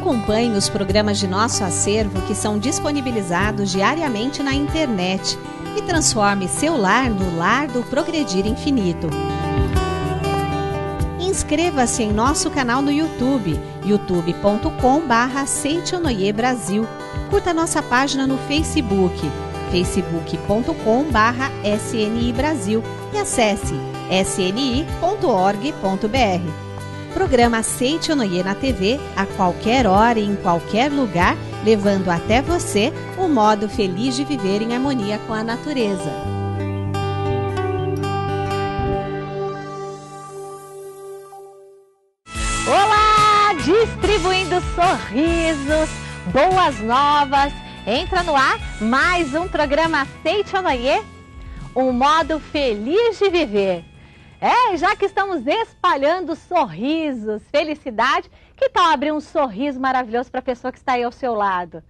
Acompanhe os programas de nosso acervo que são disponibilizados diariamente na internet e transforme seu lar no lar do Progredir Infinito. Inscreva-se em nosso canal no YouTube, youtube.com/Seichonoye-Brasil. Curta nossa página no Facebook, facebook.com/SNI Brasil e acesse sni.org.br. Programa Seichonoye na TV a qualquer hora e em qualquer lugar, levando até você o modo feliz de viver em harmonia com a natureza. Olá, distribuindo sorrisos, boas novas. Entra no ar mais um programa Seichonoye, um modo feliz de viver. Já que estamos espalhando sorrisos, felicidade, que tal abrir um sorriso maravilhoso para a pessoa que está aí ao seu lado?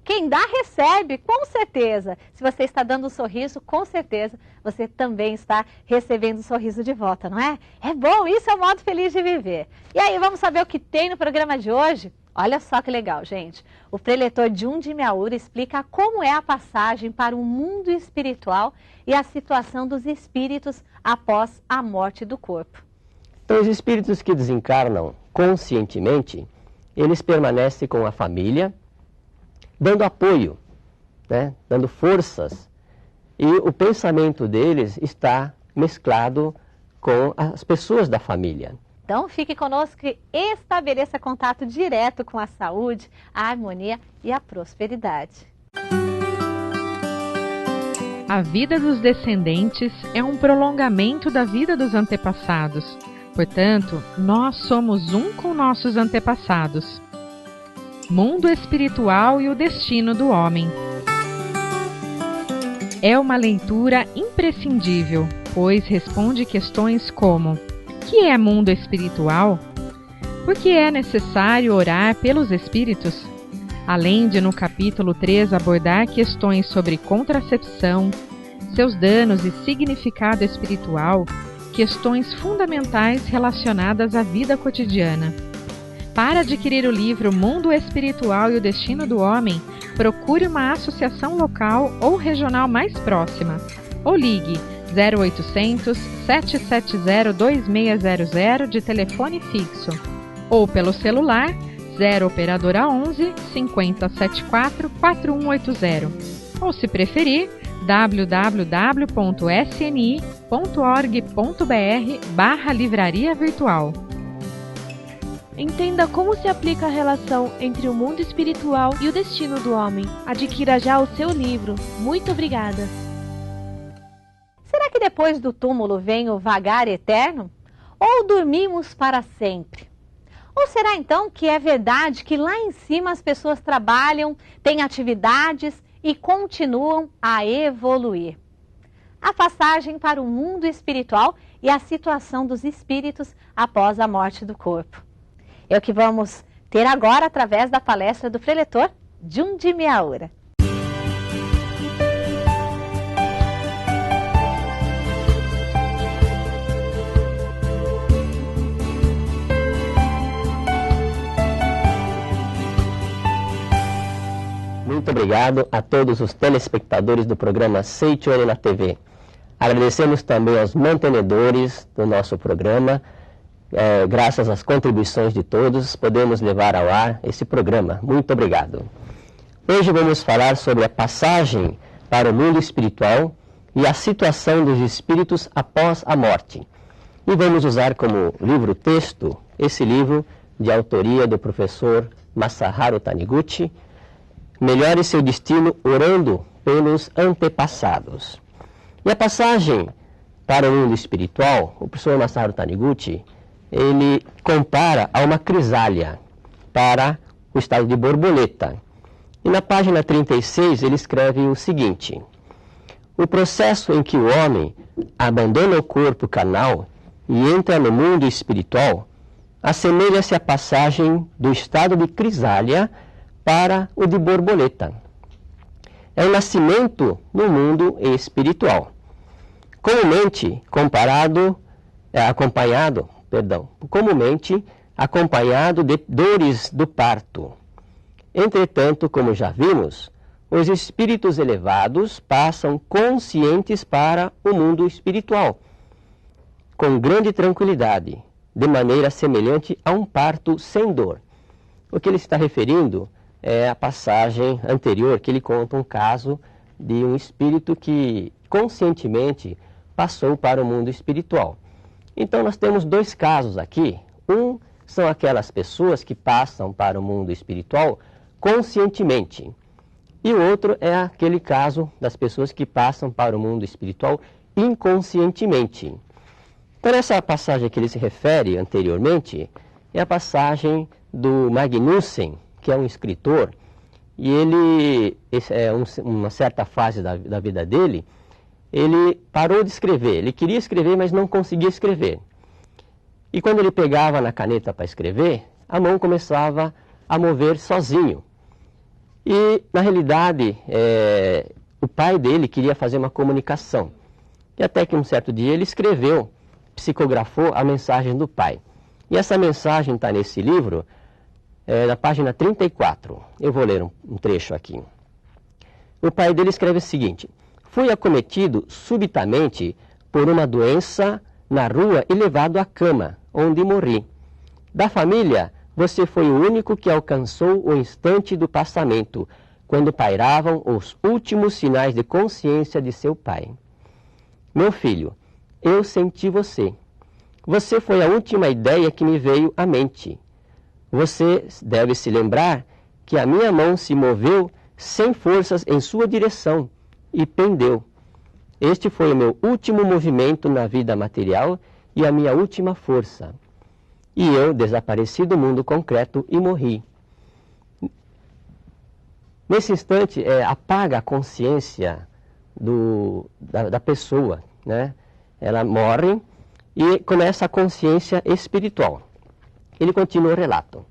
Quem dá recebe, com certeza. Se você está dando um sorriso, com certeza você também está recebendo um sorriso de volta, não é? É bom, isso é o modo feliz de viver. E aí, vamos saber o que tem no programa de hoje? Olha só que legal, gente. O preletor Jundi Miyaura explica como é a passagem para o mundo espiritual e a situação dos espíritos após a morte do corpo. Então, os espíritos que desencarnam conscientemente, eles permanecem com a família, dando apoio, dando forças. E o pensamento deles está mesclado com as pessoas da família. Então, fique conosco e estabeleça contato direto com a saúde, a harmonia e a prosperidade. A vida dos descendentes é um prolongamento da vida dos antepassados. Portanto, nós somos um com nossos antepassados. Mundo espiritual e o destino do homem. É uma leitura imprescindível, pois responde questões como: o que é mundo espiritual? Por que é necessário orar pelos espíritos? Além de, no capítulo 3, abordar questões sobre contracepção, seus danos e significado espiritual, questões fundamentais relacionadas à vida cotidiana. Para adquirir o livro Mundo Espiritual e o Destino do Homem, procure uma associação local ou regional mais próxima, ou ligue 0800 770 2600 de telefone fixo, ou pelo celular 0 operadora 11 5074 4180, ou se preferir www.sni.org.br/livraria virtual. Entenda como se aplica a relação entre o mundo espiritual e o destino do homem. Adquira já o seu livro. Muito obrigada. Será que depois do túmulo vem o vagar eterno? Ou dormimos para sempre? Ou será então que é verdade que lá em cima as pessoas trabalham, têm atividades e continuam a evoluir? A passagem para o mundo espiritual e a situação dos espíritos após a morte do corpo. É o que vamos ter agora através da palestra do preletor Jundi Miyaura. Muito obrigado a todos os telespectadores do programa Seichonoye na TV. Agradecemos também aos mantenedores do nosso programa. Graças às contribuições de todos, podemos levar ao ar esse programa. Muito obrigado. Hoje vamos falar sobre a passagem para o mundo espiritual e a situação dos espíritos após a morte. E vamos usar como livro-texto esse livro de autoria do professor Masaharu Taniguchi, Melhore seu destino orando pelos antepassados. E a passagem para o mundo espiritual, o professor Masaharu Taniguchi, ele compara a uma crisália para o estado de borboleta. E na página 36 ele escreve o seguinte: o processo em que o homem abandona o corpo carnal e entra no mundo espiritual assemelha-se à passagem do estado de crisália para o de borboleta. É o nascimento no mundo espiritual. Comumente acompanhado de dores do parto. Entretanto, como já vimos, os espíritos elevados passam conscientes para o mundo espiritual, com grande tranquilidade, de maneira semelhante a um parto sem dor. O que ele está referindo é a passagem anterior, que ele conta um caso de um espírito que conscientemente passou para o mundo espiritual. Então nós temos dois casos aqui. Um são aquelas pessoas que passam para o mundo espiritual conscientemente. E o outro é aquele caso das pessoas que passam para o mundo espiritual inconscientemente. Então essa passagem que ele se refere anteriormente é a passagem do Magnussen, que é um escritor, e ele, uma certa fase da vida dele, ele parou de escrever. Ele queria escrever, mas não conseguia escrever. E quando ele pegava na caneta para escrever, a mão começava a mover sozinho. E, na realidade, o pai dele queria fazer uma comunicação. E até que um certo dia ele escreveu, psicografou a mensagem do pai. E essa mensagem está nesse livro, na página 34. Eu vou ler um trecho aqui. O pai dele escreve o seguinte: fui acometido subitamente por uma doença na rua e levado à cama, onde morri. Da família, você foi o único que alcançou o instante do passamento, quando pairavam os últimos sinais de consciência de seu pai. Meu filho, eu senti você. Você foi a última ideia que me veio à mente. Você deve se lembrar que a minha mão se moveu sem forças em sua direção e pendeu. Este foi o meu último movimento na vida material e a minha última força. E eu desapareci do mundo concreto e morri. Nesse instante, apaga a consciência da pessoa, né? Ela morre e começa a consciência espiritual. Ele continua o relato.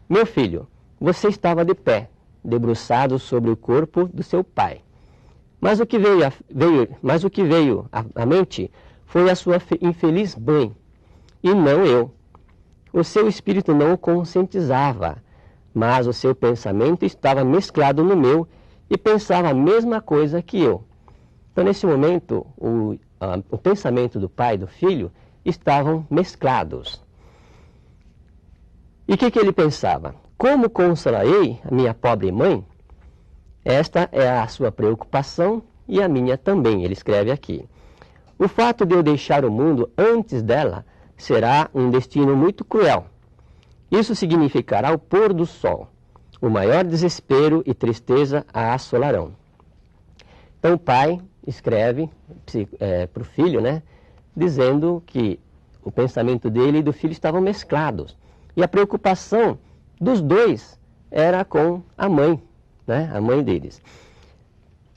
Meu filho, você estava de pé, debruçado sobre o corpo do seu pai. Mas o que veio à mente foi a sua infeliz mãe, e não eu. O seu espírito não o conscientizava, mas o seu pensamento estava mesclado no meu e pensava a mesma coisa que eu. Então, nesse momento, o pensamento do pai e do filho estavam mesclados. E o que ele pensava? Como consolarei a minha pobre mãe? Esta é a sua preocupação e a minha também, ele escreve aqui. O fato de eu deixar o mundo antes dela será um destino muito cruel. Isso significará o pôr do sol. O maior desespero e tristeza a assolarão. Então o pai escreve para o filho, né, dizendo que o pensamento dele e do filho estavam mesclados. E a preocupação dos dois era com a mãe, né, a mãe deles.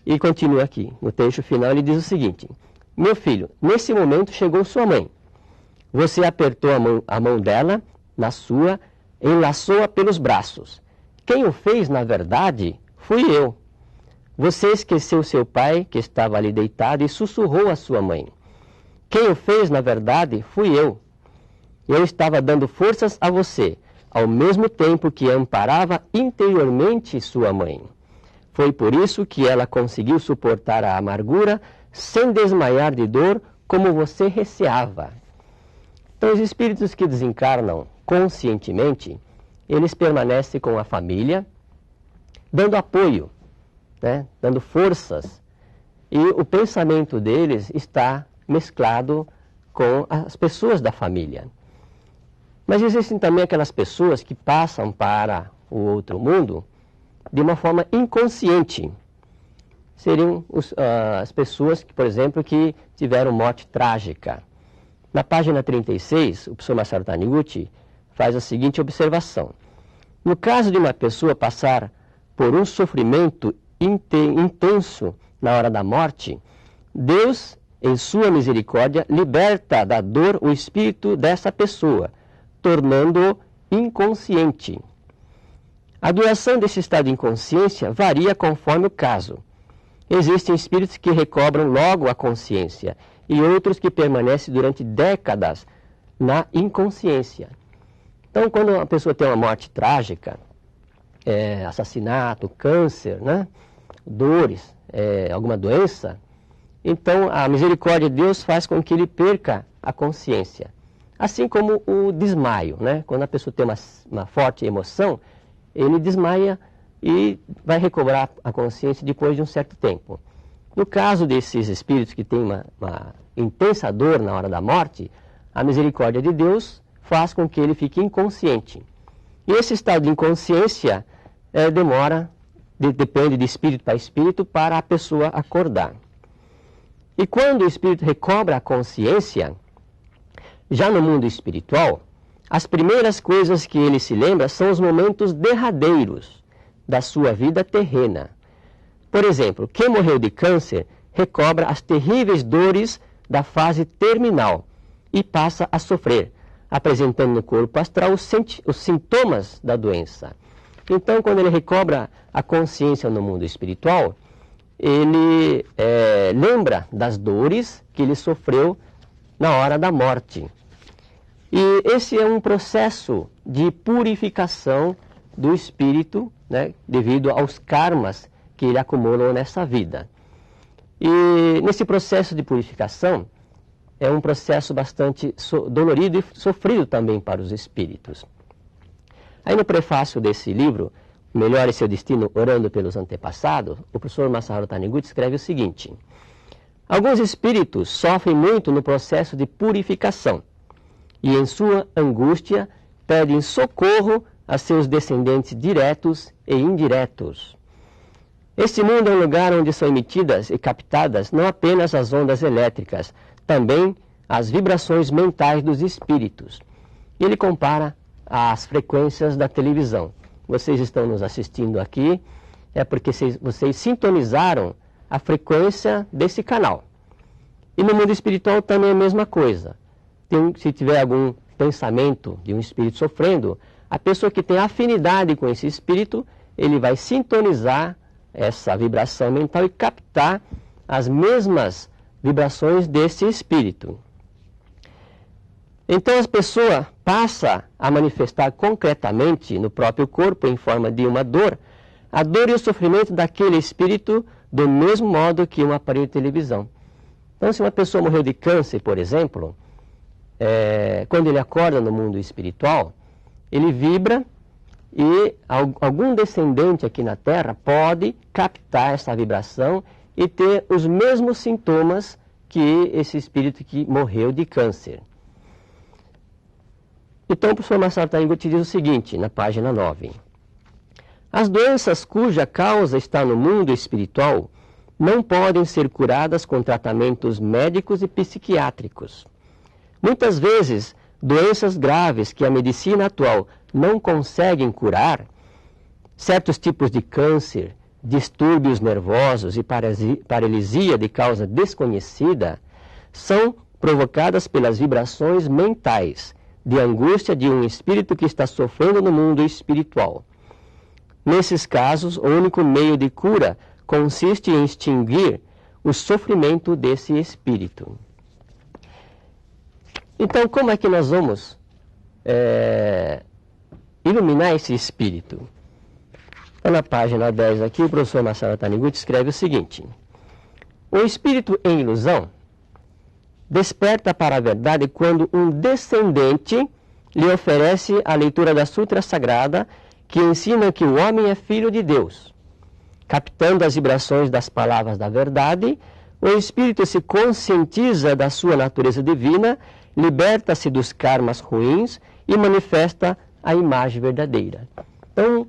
E continua aqui, no trecho final ele diz o seguinte: meu filho, nesse momento chegou sua mãe. Você apertou a mão dela na sua, enlaçou-a pelos braços. Quem o fez, na verdade, fui eu. Você esqueceu seu pai, que estava ali deitado, e sussurrou à sua mãe. Quem o fez, na verdade, fui eu. Eu estava dando forças a você, ao mesmo tempo que amparava interiormente sua mãe. Foi por isso que ela conseguiu suportar a amargura sem desmaiar de dor, como você receava. Então, os espíritos que desencarnam conscientemente, eles permanecem com a família, dando apoio, né, dando forças, e o pensamento deles está mesclado com as pessoas da família. Mas existem também aquelas pessoas que passam para o outro mundo de uma forma inconsciente. Seriam as pessoas que, por exemplo, que tiveram morte trágica. Na página 36, o professor Masaru Taniguchi faz a seguinte observação. No caso de uma pessoa passar por um sofrimento intenso na hora da morte, Deus, em sua misericórdia, liberta da dor o espírito dessa pessoa, tornando-o inconsciente. A duração desse estado de inconsciência varia conforme o caso. Existem espíritos que recobram logo a consciência e outros que permanecem durante décadas na inconsciência. Então, quando a pessoa tem uma morte trágica, assassinato, câncer, né, dores, alguma doença, então a misericórdia de Deus faz com que ele perca a consciência. Assim como o desmaio, né? Quando a pessoa tem uma forte emoção, ele desmaia e vai recobrar a consciência depois de um certo tempo. No caso desses espíritos que têm uma intensa dor na hora da morte, a misericórdia de Deus faz com que ele fique inconsciente. E esse estado de inconsciência depende de espírito para espírito para a pessoa acordar. E quando o espírito recobra a consciência, já no mundo espiritual, as primeiras coisas que ele se lembra são os momentos derradeiros da sua vida terrena. Por exemplo, quem morreu de câncer recobra as terríveis dores da fase terminal e passa a sofrer, apresentando no corpo astral os sintomas da doença. Então, quando ele recobra a consciência no mundo espiritual, ele lembra das dores que ele sofreu na hora da morte. E esse é um processo de purificação do espírito, né, devido aos karmas que ele acumulou nessa vida. E nesse processo de purificação, é um processo bastante dolorido e sofrido também para os espíritos. Aí no prefácio desse livro, Melhore Seu Destino Orando pelos Antepassados, o professor Masaharu Taniguchi escreve o seguinte: alguns espíritos sofrem muito no processo de purificação e em sua angústia pedem socorro a seus descendentes diretos e indiretos. Este mundo é um lugar onde são emitidas e captadas não apenas as ondas elétricas, também as vibrações mentais dos espíritos. Ele compara as frequências da televisão. Vocês estão nos assistindo aqui, é porque vocês sintonizaram a frequência desse canal. E no mundo espiritual também é a mesma coisa. Se tiver algum pensamento de um espírito sofrendo, a pessoa que tem afinidade com esse espírito, ele vai sintonizar essa vibração mental e captar as mesmas vibrações desse espírito. Então a pessoa passa a manifestar concretamente no próprio corpo, em forma de uma dor, a dor e o sofrimento daquele espírito do mesmo modo que um aparelho de televisão. Então, se uma pessoa morreu de câncer, por exemplo, quando ele acorda no mundo espiritual, ele vibra e algum descendente aqui na Terra pode captar essa vibração e ter os mesmos sintomas que esse espírito que morreu de câncer. Então o professor Masaharu Taniguchi diz o seguinte, na página 9. As doenças cuja causa está no mundo espiritual não podem ser curadas com tratamentos médicos e psiquiátricos. Muitas vezes, doenças graves que a medicina atual não consegue curar, certos tipos de câncer, distúrbios nervosos e paralisia de causa desconhecida, são provocadas pelas vibrações mentais de angústia de um espírito que está sofrendo no mundo espiritual. Nesses casos, o único meio de cura consiste em extinguir o sofrimento desse espírito. Então, como é que nós vamos iluminar esse espírito? Então, na página 10 aqui, o professor Masaharu Taniguchi escreve o seguinte: o espírito em ilusão desperta para a verdade quando um descendente lhe oferece a leitura da Sutra Sagrada que ensina que o homem é filho de Deus. Captando as vibrações das palavras da verdade, o espírito se conscientiza da sua natureza divina, liberta-se dos karmas ruins e manifesta a imagem verdadeira. Então,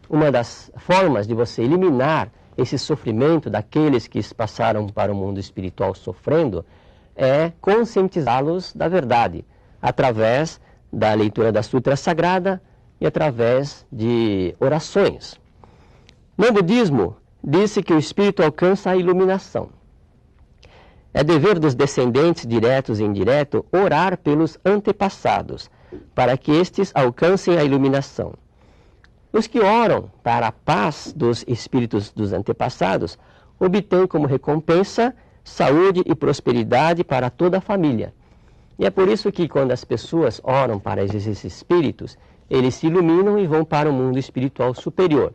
uma das formas de você eliminar esse sofrimento daqueles que passaram para o mundo espiritual sofrendo é conscientizá-los da verdade, através da leitura da Sutra Sagrada e através de orações. No budismo, disse que o espírito alcança a iluminação. É dever dos descendentes diretos e indiretos orar pelos antepassados, para que estes alcancem a iluminação. Os que oram para a paz dos espíritos dos antepassados obtêm como recompensa saúde e prosperidade para toda a família. E é por isso que quando as pessoas oram para esses espíritos, eles se iluminam e vão para o mundo espiritual superior.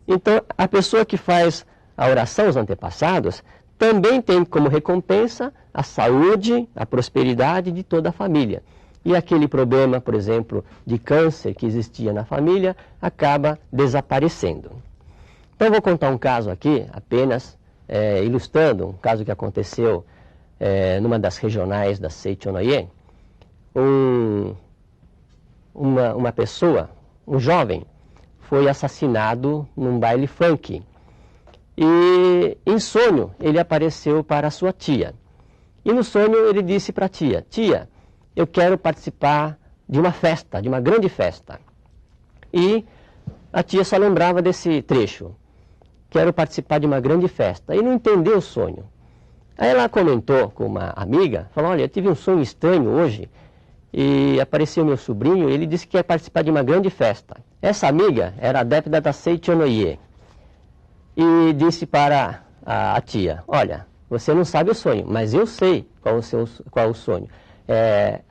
Então, a pessoa que faz a oração aos antepassados também tem como recompensa a saúde, a prosperidade de toda a família. E aquele problema, por exemplo, de câncer que existia na família, acaba desaparecendo. Então, eu vou contar um caso aqui, apenas ilustrando um caso que aconteceu numa das regionais da Seichonoye. Uma pessoa, um jovem, foi assassinado num baile funk. E em sonho ele apareceu para a sua tia. E no sonho ele disse para a tia: tia, eu quero participar de uma festa, de uma grande festa. E a tia só lembrava desse trecho: quero participar de uma grande festa. E não entendeu o sonho. Aí ela comentou com uma amiga, falou: olha, eu tive um sonho estranho hoje e apareceu meu sobrinho, ele disse que quer participar de uma grande festa. Essa amiga era adepta da Seichonoye e disse para a tia: olha, você não sabe o sonho, mas eu sei qual o sonho.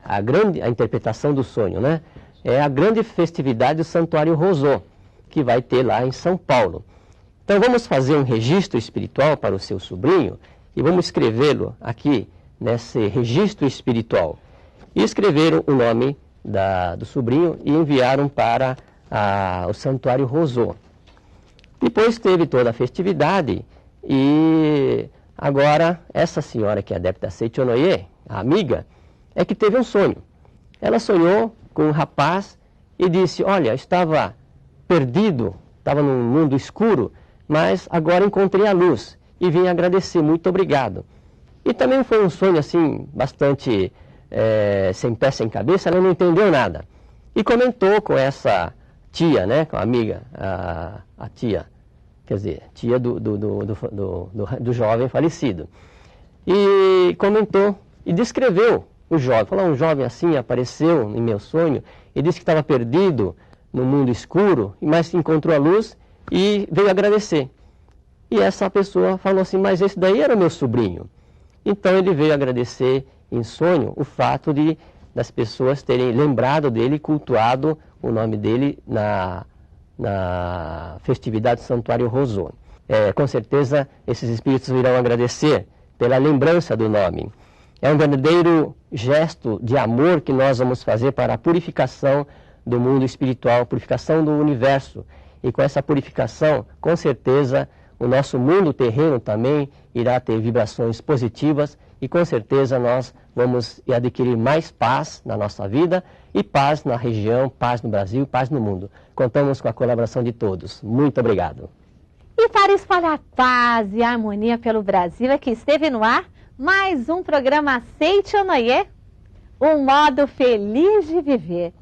A interpretação do sonho, né? É a grande festividade do Santuário Rosô, que vai ter lá em São Paulo. Então vamos fazer um registro espiritual para o seu sobrinho e vamos escrevê-lo aqui nesse registro espiritual. E escreveram o nome do sobrinho e enviaram para o Santuário Rosô. Depois teve toda a festividade e agora essa senhora que é adepta da Seichonoye, a amiga, é que teve um sonho. Ela sonhou com um rapaz e disse: olha, estava perdido, estava num mundo escuro, mas agora encontrei a luz e vim agradecer, muito obrigado. E também foi um sonho assim, bastante sem pé, sem cabeça, ela não entendeu nada. E comentou com essa tia, né, com a amiga, a tia, quer dizer, tia do jovem falecido. E comentou e descreveu o jovem. Falou: um jovem assim apareceu em meu sonho e disse que estava perdido no mundo escuro, mas encontrou a luz e veio agradecer. E essa pessoa falou assim: mas esse daí era o meu sobrinho. Então ele veio agradecer em sonho o fato das pessoas terem lembrado dele e cultuado o nome dele na festividade do Santuário Rosô. Com certeza esses espíritos virão agradecer pela lembrança do nome. É um verdadeiro gesto de amor que nós vamos fazer para a purificação do mundo espiritual, purificação do universo. E com essa purificação, com certeza, o nosso mundo terreno também irá ter vibrações positivas e com certeza nós vamos adquirir mais paz na nossa vida e paz na região, paz no Brasil, paz no mundo. Contamos com a colaboração de todos. Muito obrigado. E para espalhar paz e harmonia pelo Brasil, é que esteve no ar mais um programa Seichonoye, um modo feliz de viver.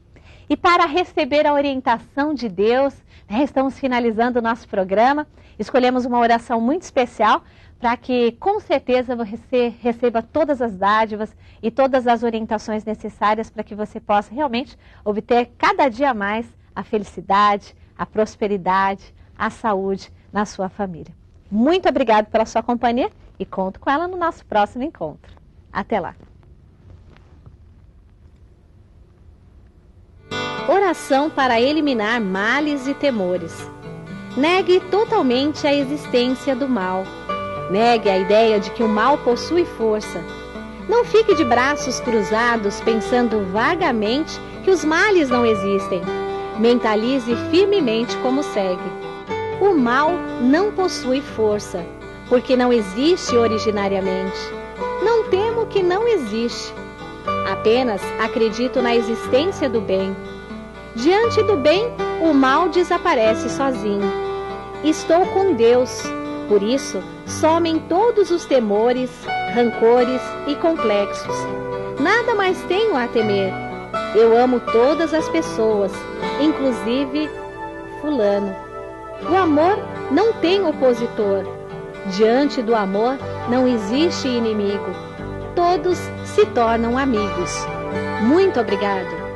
E para receber a orientação de Deus, estamos finalizando o nosso programa, escolhemos uma oração muito especial para que com certeza você receba todas as dádivas e todas as orientações necessárias para que você possa realmente obter cada dia mais a felicidade, a prosperidade, a saúde na sua família. Muito obrigado pela sua companhia e conto com ela no nosso próximo encontro. Até lá! Oração para eliminar males e temores. Negue totalmente a existência do mal. Negue a ideia de que o mal possui força. Não fique de braços cruzados pensando vagamente que os males não existem. Mentalize firmemente como segue: o mal não possui força, porque não existe originariamente. Não temo que não existe. Apenas acredito na existência do bem. Diante do bem, o mal desaparece sozinho. Estou com Deus, por isso somem todos os temores, rancores e complexos. Nada mais tenho a temer. Eu amo todas as pessoas, inclusive fulano. O amor não tem opositor. Diante do amor não existe inimigo. Todos se tornam amigos. Muito obrigado.